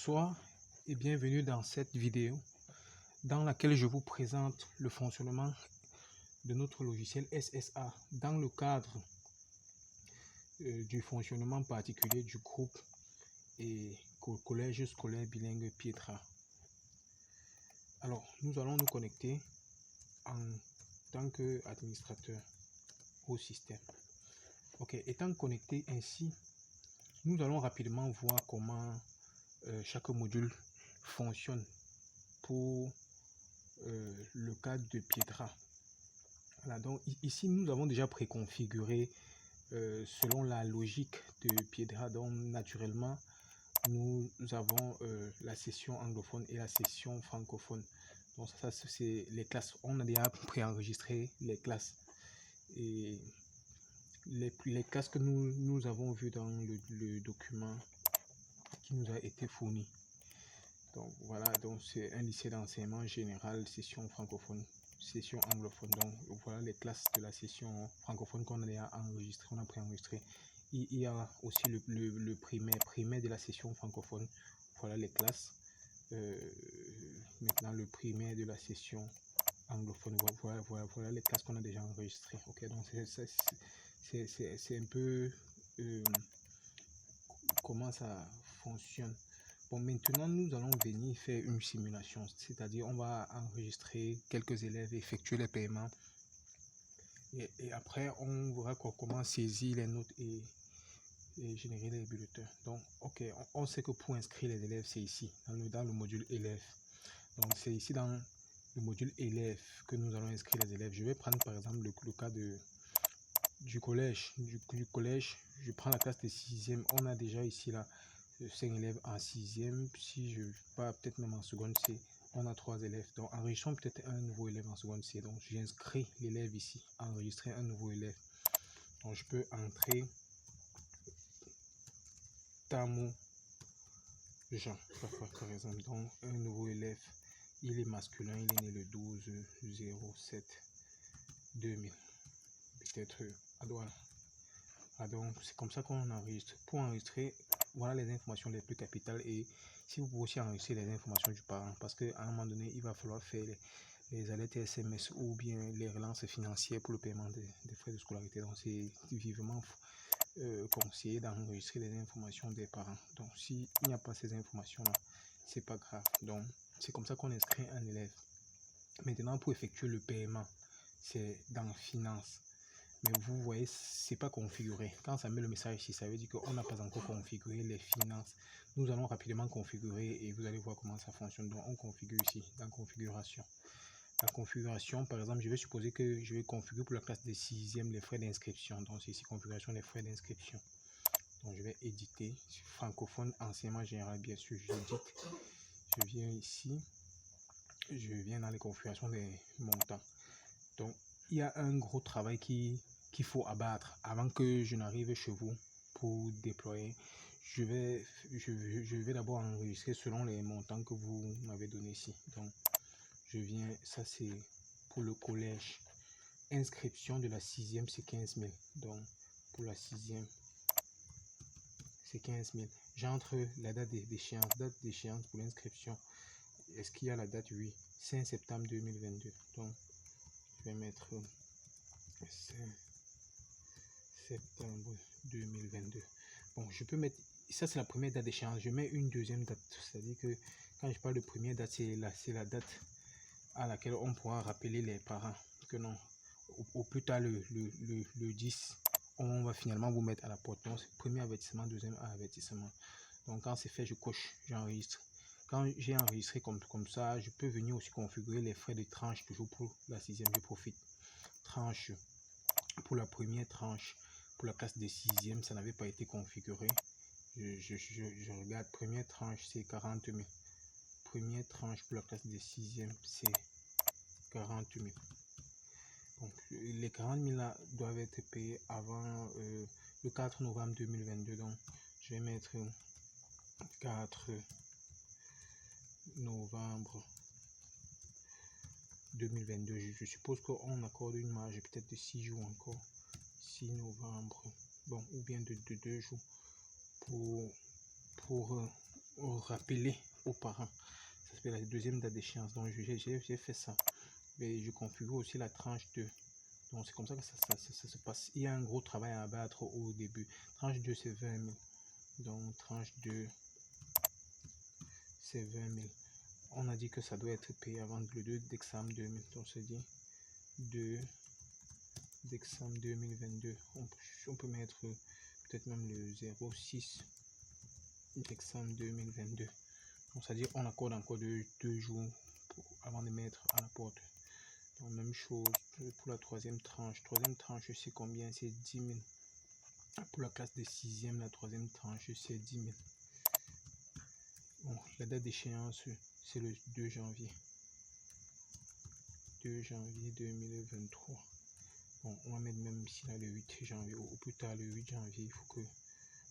Bonsoir et bienvenue dans cette vidéo dans laquelle je vous présente le fonctionnement de notre logiciel SSA dans le cadre du fonctionnement particulier du groupe et collège scolaire bilingue Pietra. Alors, nous allons nous connecter en tant qu'administrateur au système. Ok, étant connecté ainsi, nous allons rapidement voir comment chaque module fonctionne pour le cadre de Pietra. Voilà, donc ici nous avons déjà préconfiguré selon la logique de Pietra. Donc naturellement nous avons la session anglophone et la session francophone. Donc ça c'est les classes. On a déjà préenregistré les classes et les classes que nous avons vues dans le document qui nous a été fourni. Donc voilà, donc c'est un lycée d'enseignement général, session francophone, session anglophone. Donc voilà les classes de la session francophone qu'on a déjà enregistré, on a préenregistré. Il y a aussi le primaire de la session francophone. Voilà les classes. Maintenant le primaire de la session anglophone. Voilà les classes qu'on a déjà enregistrées. Ok, donc c'est un peu comment ça fonctionne. Bon, maintenant nous allons venir faire une simulation, c'est-à-dire on va enregistrer quelques élèves, effectuer les paiements et après on verra comment saisir les notes et générer les bulletins. Donc ok, on sait que pour inscrire les élèves c'est ici dans le module élèves. Donc c'est ici dans le module élèves que nous allons inscrire les élèves. Je vais prendre par exemple le cas du collège. Du collège, je prends la classe de 6e. On a déjà ici là 5 élèves en 6e. Si je pas peut-être même en seconde C, on a 3 élèves. Donc enregistrons peut-être un nouveau élève en seconde C. Donc j'inscris l'élève ici, enregistrer un nouveau élève. Donc je peux entrer Tamo Jean par exemple. Donc un nouveau élève, il est masculin, il est né le 12/07/2000. Peut-être à Douala. Donc c'est comme ça qu'on enregistre. Pour enregistrer, voilà les informations les plus capitales. Et si vous pouvez aussi enregistrer les informations du parent, parce qu'à un moment donné il va falloir faire les alertes SMS ou bien les relances financières pour le paiement des frais de scolarité. Donc c'est vivement conseillé d'enregistrer les informations des parents. Donc s'il n'y a pas ces informations là, c'est pas grave. Donc c'est comme ça qu'on inscrit un élève. Maintenant pour effectuer le paiement, c'est dans finance. Mais vous voyez, c'est pas configuré. Quand ça met le message ici, ça veut dire qu'on n'a pas encore configuré les finances. Nous allons rapidement configurer et vous allez voir comment ça fonctionne. Donc on configure ici dans configuration. La configuration, par exemple, je vais supposer que je vais configurer pour la classe des 6e les frais d'inscription. Donc c'est ici configuration des frais d'inscription. Donc je vais éditer francophone, enseignement général, bien sûr, j'édite. Je viens ici, je viens dans les configurations des montants. Donc il y a un gros travail qu'il faut abattre avant que je n'arrive chez vous pour déployer. Je vais d'abord enregistrer selon les montants que vous m'avez donné ici. Donc je viens, ça c'est pour le collège. Inscription de la 6e c'est 15 000. Donc pour la 6e c'est 15 000. J'entre la date d'échéance pour l'inscription. Est-ce qu'il y a la date? Oui, 5 septembre 2022. Donc je vais mettre 5 septembre 2022. Bon, je peux mettre, ça c'est la première date d'échéance. Je mets une deuxième date, c'est-à-dire que quand je parle de première date, c'est la date à laquelle on pourra rappeler les parents que non, au plus tard le 10, on va finalement vous mettre à la porte. Donc c'est premier avertissement, deuxième avertissement. Donc quand c'est fait, je coche, j'enregistre. Quand j'ai enregistré comme ça, je peux venir aussi configurer les frais de tranche toujours pour la 6e. Je profite. Tranche pour la première tranche. Pour la classe des 6e, ça n'avait pas été configuré. Je regarde, première tranche c'est 40 000. Première tranche pour la classe des 6e c'est 40 000. Donc les 40 000 là doivent être payés avant le 4 novembre 2022. Donc je vais mettre 4 novembre 2022. Je suppose qu'on accorde une marge peut-être de 6 jours encore. 6 novembre, bon, ou bien de 2 jours pour rappeler aux parents. Ça s'appelle la deuxième date d'échéance. Donc j'ai fait ça. Et je configure aussi la tranche 2. Donc c'est comme ça que ça se passe. Il y a un gros travail à abattre au début. Tranche 2 c'est 20 000. Donc tranche 2 c'est 20 000. On a dit que ça doit être payé avant le 2 décembre 2000. Donc on se dit 2 décembre 2022. On peut mettre peut-être même le 06 décembre 2022. Donc c'est-à-dire on accorde encore deux jours avant de mettre à la porte. Donc même chose pour la troisième tranche. Troisième tranche c'est combien? C'est 10 000. Pour la classe de 6e, la troisième tranche c'est 10 000. Bon, la date d'échéance c'est le 2 janvier. 2 janvier 2023. Bon, on va mettre même ici là le 8 janvier ou plus tard le 8 janvier. Il faut que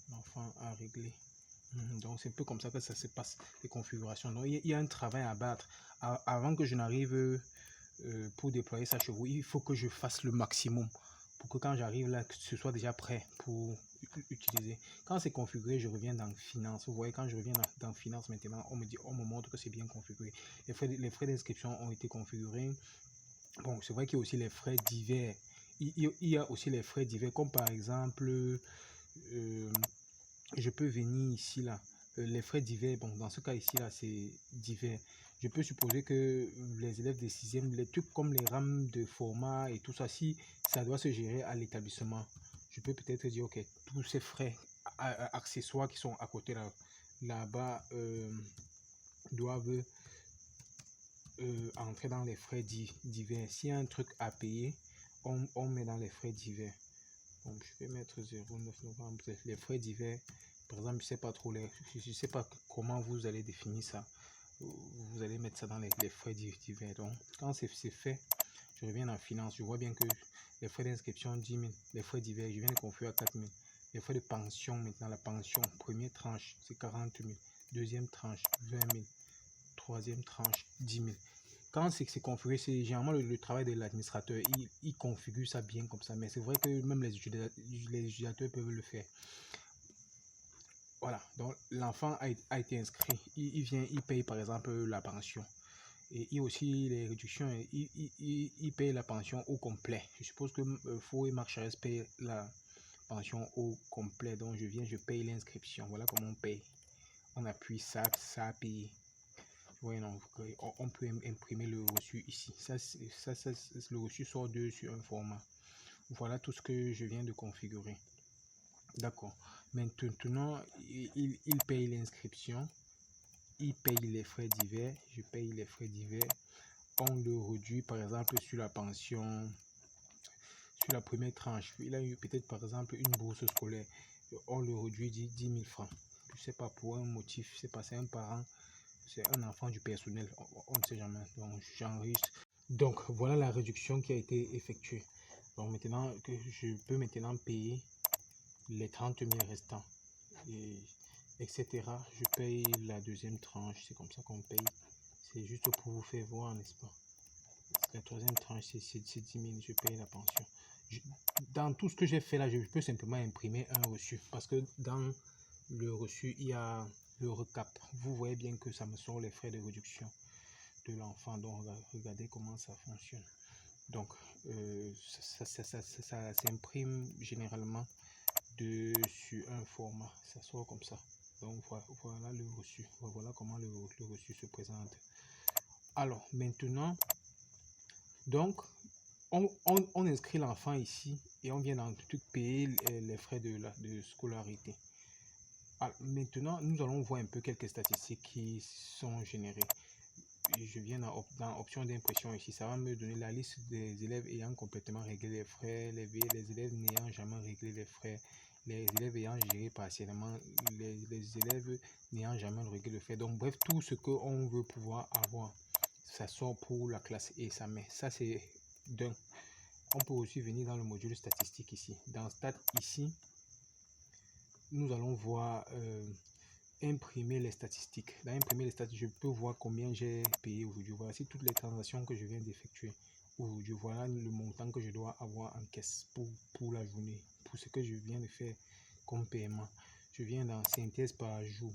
l'enfant a réglé. Donc c'est un peu comme ça que ça se passe, les configurations. Donc il y a un travail à battre. Avant que je n'arrive pour déployer ça chez vous, il faut que je fasse le maximum pour que quand j'arrive là, que ce soit déjà prêt pour utiliser. Quand c'est configuré, je reviens dans finance. Vous voyez, quand je reviens dans finance maintenant, on me montre que c'est bien configuré. Les frais d'inscription ont été configurés. Bon, c'est vrai qu'il y a aussi les frais divers. Il y a aussi les frais divers, comme par exemple, je peux venir ici là. Les frais divers, bon, dans ce cas ici là, c'est divers. Je peux supposer que les élèves des 6e, les trucs comme les rames de format et tout ça, si ça doit se gérer à l'établissement, je peux peut-être dire, ok, tous ces frais accessoires qui sont à côté là-bas doivent entrer dans les frais divers. S'il y a un truc à payer, on met dans les frais divers. Donc, je vais mettre 09 novembre, les frais divers. Par exemple, je sais pas comment vous allez définir ça. Vous allez mettre ça dans les frais divers. Donc, quand c'est fait, je reviens en finance. Je vois bien que les frais d'inscription 10 000, les frais divers, je viens de configurer à 4 000. Les frais de pension, maintenant, la pension, première tranche, c'est 40 000. Deuxième tranche, 20 000. Troisième tranche, 10 000. Quand c'est configuré, c'est généralement le travail de l'administrateur. Il configure ça bien comme ça. Mais c'est vrai que même les utilisateurs peuvent le faire. Voilà. Donc, l'enfant a été inscrit. Il vient, il paye par exemple la pension. Et il y a aussi les réductions. Il paye la pension au complet. Je suppose que Faux et Marc Charest payent la pension au complet. Donc, je viens, je paye l'inscription. Voilà comment on paye. On appuie ça a payé. Oui, non, on peut imprimer le reçu ici. Le reçu sort sur un format. Voilà tout ce que je viens de configurer. D'accord. Maintenant, il paye l'inscription. Il paye les frais divers. Je paye les frais divers. On le réduit, par exemple, sur la pension, sur la première tranche. Il a eu peut-être, par exemple, une bourse scolaire. On le réduit 10 000 francs. Je sais pas, pour un motif. C'est pas, c'est un parent. C'est un enfant du personnel, on ne sait jamais. Donc j'enregistre. Donc voilà la réduction qui a été effectuée. Donc maintenant que je peux maintenant payer les 30 000 restants, etc. Je paye la deuxième tranche, c'est comme ça qu'on paye. C'est juste pour vous faire voir, n'est-ce pas? La troisième tranche, c'est 10 000, je paye la pension. Dans tout ce que j'ai fait là, je peux simplement imprimer un reçu. Parce que dans le reçu, il y a le recap. Vous voyez bien que ça me sort les frais de réduction de l'enfant. Donc, regardez comment ça fonctionne. Donc, ça s'imprime généralement sur un format. Ça sort comme ça. Donc, voilà le reçu. Voilà comment le reçu se présente. Alors, maintenant, donc, on inscrit l'enfant ici et on vient dans le truc payer les frais de scolarité. Alors, maintenant, nous allons voir un peu quelques statistiques qui sont générées. Je viens dans option d'impression ici, ça va me donner la liste des élèves ayant complètement réglé les frais, les élèves n'ayant jamais réglé les frais, les élèves ayant géré partiellement, les élèves n'ayant jamais réglé le frais. Donc bref, tout ce qu'on veut pouvoir avoir, ça sort pour la classe et ça met. Ça c'est d'un. On peut aussi venir dans le module statistique ici. Dans Stat ici, nous allons voir imprimer les statistiques. Dans imprimer les statistiques, je peux voir combien j'ai payé aujourd'hui. Voici toutes les transactions que je viens d'effectuer aujourd'hui. Voilà le montant que je dois avoir en caisse pour la journée, pour ce que je viens de faire comme paiement. Je viens dans synthèse par jour.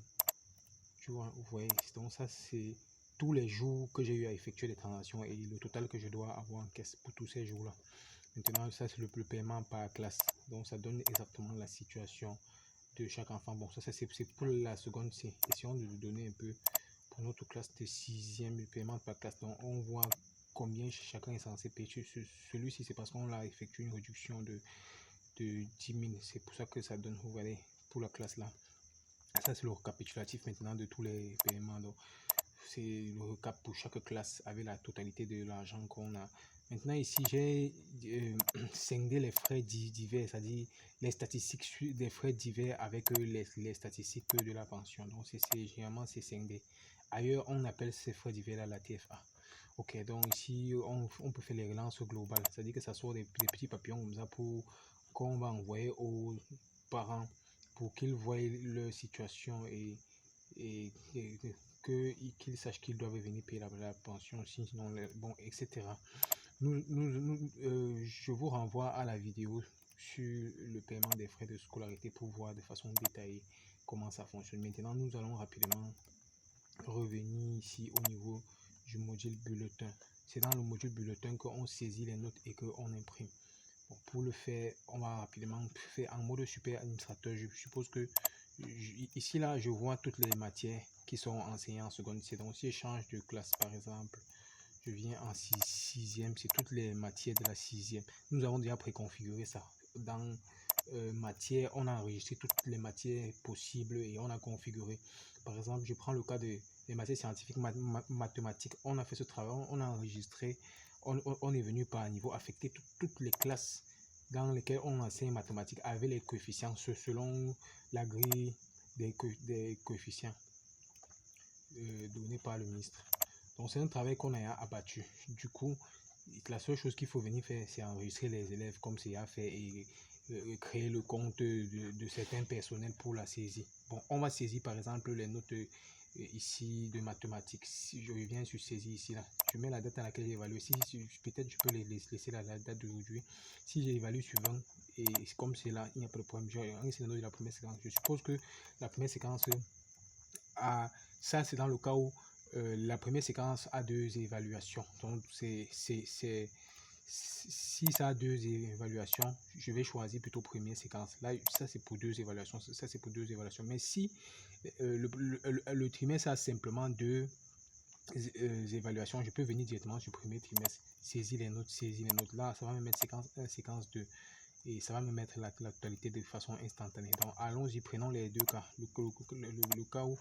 Tu vois, vous voyez, donc ça c'est tous les jours que j'ai eu à effectuer des transactions et le total que je dois avoir en caisse pour tous ces jours-là. Maintenant, ça c'est le paiement par classe. Donc ça donne exactement la situation de chaque enfant. Bon, ça c'est pour la seconde C. Essayons de donner un peu pour notre classe de sixième, le paiement par classe. Donc on voit combien chacun est censé payer. Celui-ci, c'est parce qu'on l'a effectué une réduction de 10 000. C'est pour ça que ça donne, vous voyez, pour la classe là. Ça, c'est le récapitulatif maintenant de tous les paiements. Donc, c'est le recap pour chaque classe avec la totalité de l'argent qu'on a. Maintenant, ici, j'ai scindé les frais divers, c'est-à-dire les statistiques des frais divers avec les statistiques de la pension. Donc, généralement, c'est scindé. Ailleurs, on appelle ces frais divers là la TFA. Ok, donc ici, on peut faire les relances globales, c'est-à-dire que ça sort des petits papillons comme ça pour qu'on va envoyer aux parents pour qu'ils voient leur situation et qu'ils sachent qu'ils doivent venir payer la pension, sinon, bon, etc. Je vous renvoie à la vidéo sur le paiement des frais de scolarité pour voir de façon détaillée comment ça fonctionne. Maintenant, nous allons rapidement revenir ici au niveau du module bulletin. C'est dans le module bulletin qu'on saisit les notes et qu'on imprime. Bon, pour le faire, on va rapidement faire en mode super administrateur. Je suppose que ici là, je vois toutes les matières qui sont enseignées en seconde. C'est donc si je change de classe par exemple, je viens en sixième, c'est toutes les matières de la sixième. Nous avons déjà préconfiguré ça. Dans matière, on a enregistré toutes les matières possibles et on a configuré. Par exemple, je prends le cas des matières scientifiques, mathématiques. On a fait ce travail, on a enregistré, on est venu par niveau affecter toutes les classes dans lesquelles on enseigne mathématiques avec les coefficients selon la grille des coefficients donnés par le ministre. Donc c'est un travail qu'on a abattu. Du coup, la seule chose qu'il faut venir faire, c'est enregistrer les élèves comme c'est à faire et créer le compte de certains personnels pour la saisie. Bon, on va saisir par exemple les notes ici de mathématiques. Si je reviens sur saisie ici, là, je mets la date à laquelle j'ai évalué. Si peut-être je peux les laisser la date d'aujourd'hui. Si j'évalue sur 20 et comme c'est là, il n'y a pas de problème. J'ai les notes de la première séquence. Je suppose que la première séquence ça c'est dans le cas où la première séquence a deux évaluations. Donc si ça a deux évaluations, je vais choisir plutôt première séquence. Là, ça c'est pour deux évaluations. Ça c'est pour deux évaluations. Mais si le trimestre a simplement deux évaluations, je peux venir directement sur le premier trimestre, saisir les notes. Là, ça va me mettre séquence 1, séquence 2. Et ça va me mettre la totalité de façon instantanée. Donc allons-y, prenons les deux cas. Le cas où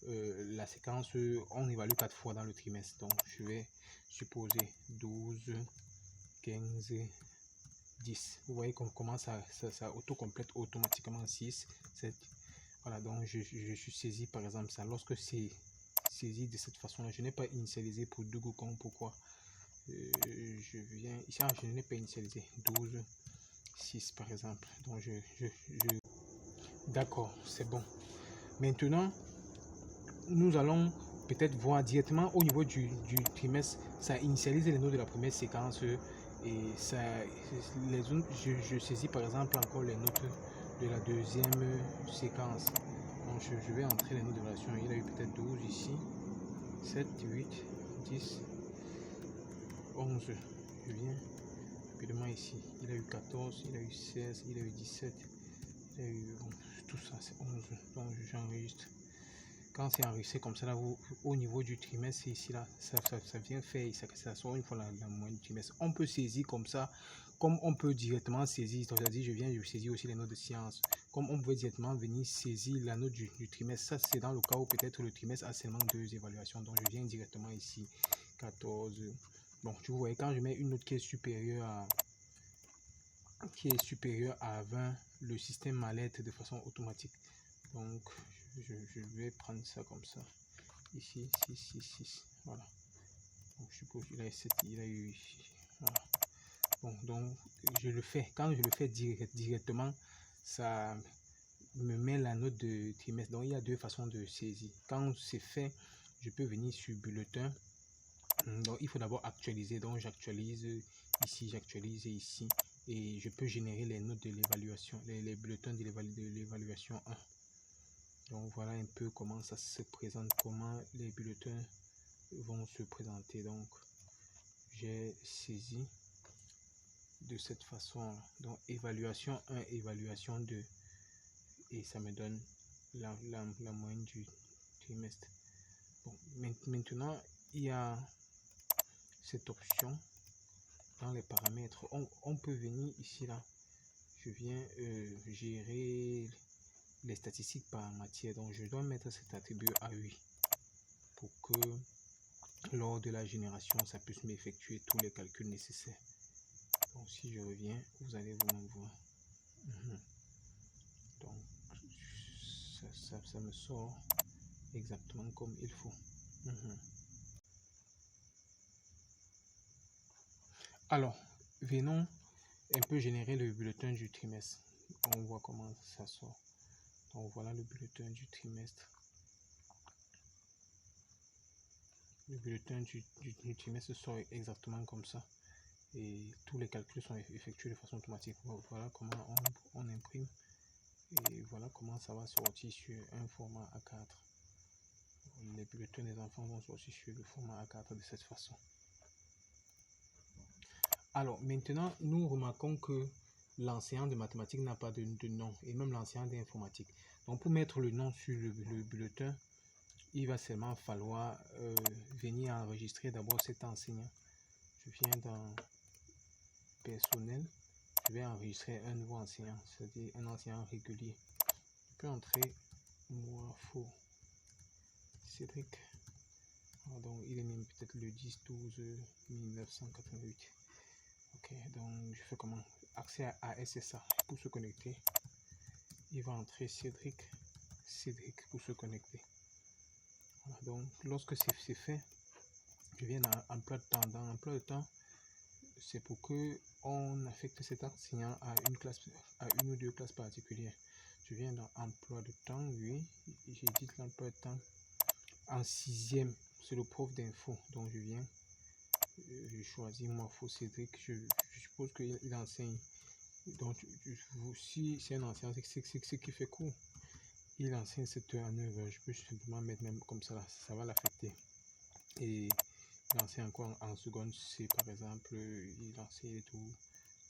la séquence, on évalue 4 fois dans le trimestre. Donc je vais supposer 12, 15, 10. Vous voyez comment ça auto-complète automatiquement 6, 7. Voilà, donc je suis saisi par exemple ça. Lorsque c'est saisi de cette façon-là, je n'ai pas initialisé pour Dougoucon. Pourquoi je viens ici, je n'ai pas initialisé 12, 6 par exemple. Donc d'accord, c'est bon. Maintenant, nous allons peut-être voir directement au niveau du trimestre, ça initialise les notes de la première séquence et ça, je saisis par exemple encore les notes de la deuxième séquence. Donc je vais entrer les notes de relation. Il a eu peut-être 12 ici, 7, 8, 10, 11. Je viens rapidement ici. Il a eu 14, il a eu 16, il a eu 17, il a eu bon, tout ça c'est 11. Donc j'enregistre. Quand c'est enregistré comme ça là, au niveau du trimestre, c'est ici là, ça vient faire, ça sort une fois la moyenne du trimestre. On peut saisir comme ça, comme on peut directement saisir, c'est-à-dire je saisis aussi les notes de sciences, comme on peut directement venir saisir la note du trimestre. Ça c'est dans le cas où peut-être le trimestre a seulement deux évaluations, donc je viens directement ici, 14. Bon, tu vois, quand je mets une note qui est supérieure à 20, le système m'alerte de façon automatique. Donc je vais prendre ça comme ça. Ici, 6, 6, 6. Voilà. Donc, je suppose qu'il a 7, il a eu ici. Voilà. Bon, donc je le fais. Quand je le fais directement, ça me met la note de trimestre. Donc il y a deux façons de saisir. Quand c'est fait, je peux venir sur bulletin. Donc il faut d'abord actualiser. Donc j'actualise ici, j'actualise ici. Et je peux générer les notes de l'évaluation, les bulletins de l'évaluation 1. Donc voilà un peu comment ça se présente, comment les bulletins vont se présenter. Donc j'ai saisi de cette façon. Donc évaluation 1, évaluation 2. Et ça me donne la moyenne du trimestre. Bon, maintenant, il y a cette option dans les paramètres. On peut venir ici, là. Je viens gérer les statistiques par matière. Donc, je dois mettre cet attribut à 8 pour que lors de la génération, ça puisse m'effectuer tous les calculs nécessaires. Donc, si je reviens, vous allez vous-même voir. Donc, ça me sort exactement comme il faut. Alors, venons un peu générer le bulletin du trimestre. On voit comment ça sort. Donc voilà le bulletin du trimestre. Le bulletin du trimestre sort exactement comme ça. Et tous les calculs sont effectués de façon automatique. Voilà comment on imprime. Et voilà comment ça va sortir sur un format A4. Les bulletins des enfants vont sortir sur le format A4 de cette façon. Alors maintenant, nous remarquons que l'enseignant de mathématiques n'a pas de nom, et même l'enseignant d'informatique. Donc pour mettre le nom sur le bulletin, il va seulement falloir venir enregistrer d'abord cet enseignant. Je viens dans personnel, je vais enregistrer un nouveau enseignant, c'est-à-dire un enseignant régulier. Je peux entrer Moifo Cédric. Donc il est né peut-être le 10-12-1988. Ok, donc je fais comment? Accès à SSA pour se connecter. Il va entrer Cédric pour se connecter. Voilà, donc lorsque c'est fait, je viens dans emploi de temps. Dans emploi de temps, c'est pour que on affecte cet enseignant à une classe, à une ou deux classes particulières. Je viens dans emploi de temps, oui, j'édite l'emploi de temps. En sixième, c'est le prof d'info, donc je viens, je choisis Moifo Cédric, je suppose qu'il enseigne. Donc si c'est un enseignant, c'est ce qui fait court. Il enseigne 7h à 9h, je peux simplement mettre même comme ça, ça va l'affecter. Et il enseigne encore en seconde C, par exemple, il enseigne tout,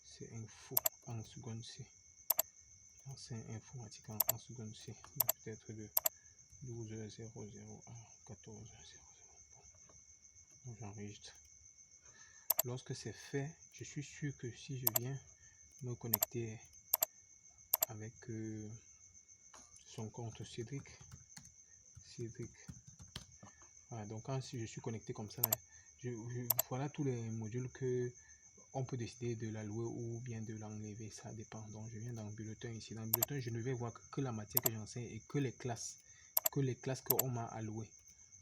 c'est info en seconde C. Il enseigne informatique en seconde C, peut-être de 12h00 à 14h00. Donc j'enregistre. Lorsque c'est fait, je suis sûr que si je viens me connecter avec son compte Cédric, voilà, donc quand si je suis connecté comme ça, voilà tous les modules que on peut décider de l'allouer ou bien de l'enlever, ça dépend. Donc je viens dans le bulletin ici. Dans le bulletin, je ne vais voir que la matière que j'enseigne et que les classes qu'on m'a allouées.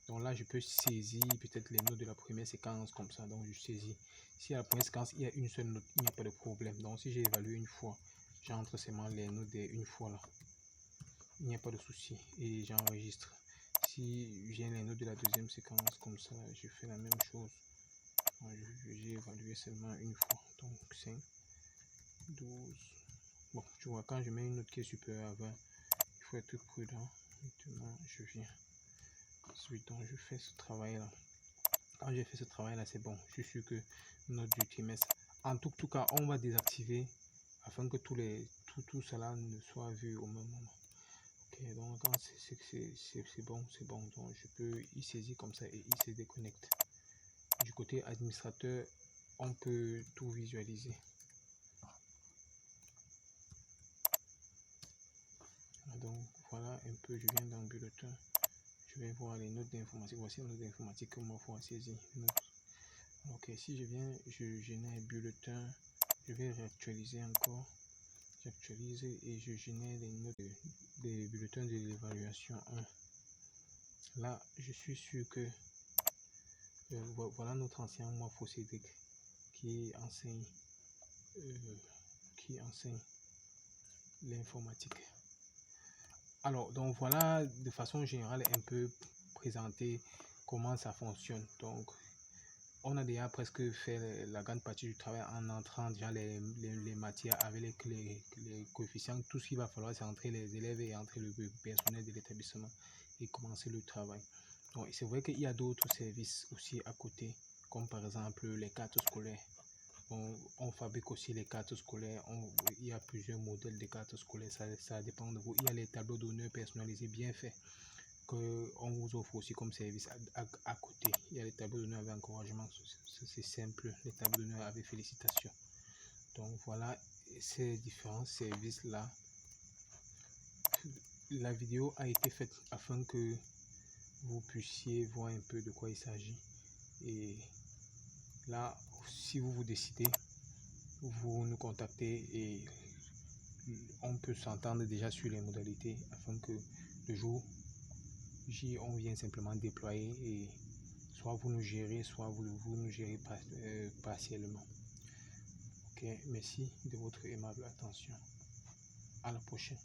Donc là, je peux saisir peut-être les notes de la première séquence comme ça. Donc je saisis. Si à la première séquence, il y a une seule note, il n'y a pas de problème. Donc si j'ai évalué une fois, j'entre seulement les notes une fois là. Il n'y a pas de souci et j'enregistre. Si j'ai les notes de la deuxième séquence comme ça, je fais la même chose. J'ai évalué seulement une fois. Donc 5, 12. Bon, tu vois, quand je mets une note qui est supérieure à 20, il faut être prudent. Maintenant, je viens. Ensuite, donc je fais ce travail-là. Quand j'ai fait ce travail-là, c'est bon. Je suis sûr que note du trimestre. En tout cas, on va désactiver afin que tout cela ne soit vu au même moment. Ok, donc quand c'est bon, c'est bon. Donc je peux y saisir comme ça et il se déconnecte. Du côté administrateur, on peut tout visualiser. Donc voilà un peu, je viens dans le bulletin. Je vais voir les notes d'informatique. Voici les notes d'informatique que moi faut saisir. Ok, si je viens, je génère bulletin. Je vais réactualiser encore. J'actualise et je génère les notes des bulletins de l'évaluation 1. Là, je suis sûr que voilà notre ancien Moifo Cédric qui enseigne l'informatique. Alors, donc voilà de façon générale un peu présenter comment ça fonctionne. Donc, on a déjà presque fait la grande partie du travail en entrant déjà les matières avec les coefficients. Tout ce qu'il va falloir, c'est entrer les élèves et entrer le personnel de l'établissement et commencer le travail. Donc, c'est vrai qu'il y a d'autres services aussi à côté, comme par exemple les cartes scolaires. On fabrique aussi les cartes scolaires. Il y a plusieurs modèles de cartes scolaires. Ça dépend de vous. Il y a les tableaux d'honneur personnalisés bien faits qu'on vous offre aussi comme service à côté. Il y a les tableaux d'honneur avec encouragement. C'est simple. Les tableaux d'honneur avec félicitations. Donc voilà ces différents services-là. La vidéo a été faite afin que vous puissiez voir un peu de quoi il s'agit. Et là, si vous décidez, vous nous contactez et on peut s'entendre déjà sur les modalités afin que le jour J, on vient simplement déployer et soit vous nous gérez, soit vous nous gérez partiellement. Ok, merci de votre aimable attention. À la prochaine.